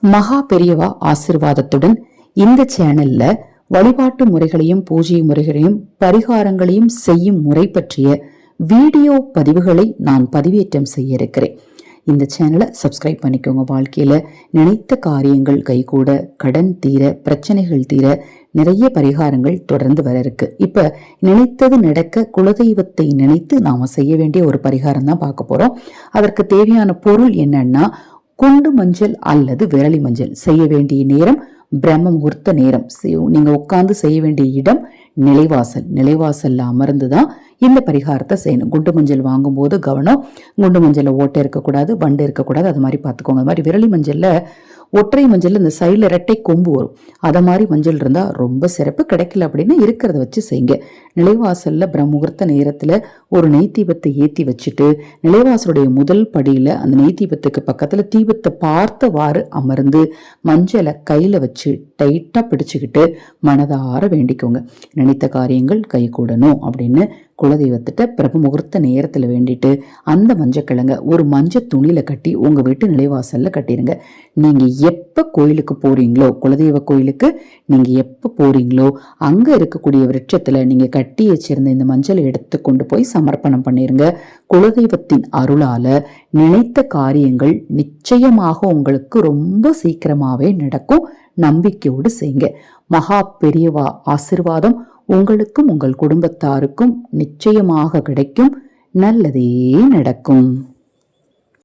மகா பெரியவா ஆசிர்வாதத்துடன் இந்த சேனல்ல வழிபாட்டு முறைகளையும் பூஜை முறைகளையும் பரிகாரங்களையும் செய்யும் முறை பற்றிய வீடியோ பதிவுகளை நான் பதிவேற்றம் செய்ய இருக்கிறேன். இந்த சேனலை சப்ஸ்கிரைப் பண்ணிக்கோங்க. வாழ்க்கையில நினைத்த காரியங்கள் கைகூட, கடன் தீர, பிரச்சனைகள் தீர நிறைய பரிகாரங்கள் தொடர்ந்து வர இருக்கு. இப்ப நினைத்தது நடக்க குலதெய்வத்தை நினைத்து நாம செய்ய வேண்டிய ஒரு பரிகாரம் தான் பார்க்க போறோம். அதற்கு தேவையான பொருள் என்னன்னா, குண்டு மஞ்சள் அல்லது விரலி மஞ்சள். செய்ய வேண்டிய நேரம் பிரம்ம முகூர்த்த நேரம். நீங்க உட்கார்ந்து செய்ய வேண்டிய இடம் நிலைவாசல்ல அமர்ந்துதான் இந்த பரிகாரத்தை செய்யணும். குண்டு மஞ்சள் வாங்கும் போது கவனம், குண்டு மஞ்சள்ல ஓட்டை இருக்கக்கூடாது, வண்டு இருக்கக்கூடாது, அது மாதிரி பார்த்துக்கோங்க. அது மாதிரி விரலி மஞ்சள்ல ஒற்றை மஞ்சள் இந்த சைடில் இரட்டை கொம்பு வரும், அதை மாதிரி மஞ்சள் இருந்தா ரொம்ப சிறப்பு. கிடைக்கல அப்படின்னா இருக்கிறத வச்சு செய்யுங்க. நிலைவாசல்ல பிரம்மமுகூர்த்த நேரத்துல ஒரு நெய் தீபத்தை ஏற்றி வச்சுட்டு நிலைவாசலுடைய முதல் படியில அந்த நெய் தீபத்துக்கு பக்கத்துல தீபத்தை பார்த்தவாறு அமர்ந்து மஞ்சளை கையில வச்சு டைட்டா பிடிச்சுக்கிட்டு மனதார வேண்டிக்கோங்க. நினைத்த காரியங்கள் கைகூடணும் அப்படின்னு குலதெய்வத்திட்ட பிரம்ம முகூர்த்த நேரத்துல வேண்டிட்டு அந்த மஞ்சக்கிழங்க ஒரு மஞ்ச துணியில கட்டி உங்க வீட்டு நிலைவாசல்ல கட்டிடுங்க. நீங்க எப்ப கோயிலுக்கு போறீங்களோ, குலதெய்வ கோயிலுக்கு நீங்க எப்ப போறீங்களோ அங்க இருக்கக்கூடிய விருட்சத்துல நீங்க கட்டி வச்சிருந்த இந்த மஞ்சளை எடுத்து கொண்டு போய் சமர்ப்பணம் பண்ணிருங்க. குலதெய்வத்தின் அருளால நினைத்த காரியங்கள் நிச்சயமாக உங்களுக்கு ரொம்ப சீக்கிரமாவே நடக்கும். நம்பிக்கையோடு செய்யுங்க. மகா பெரியவா ஆசிர்வாதம் உங்களுக்கும் உங்கள் குடும்பத்தாருக்கும் நிச்சயமாக கிடைக்கும். நல்லதே நடக்கும்.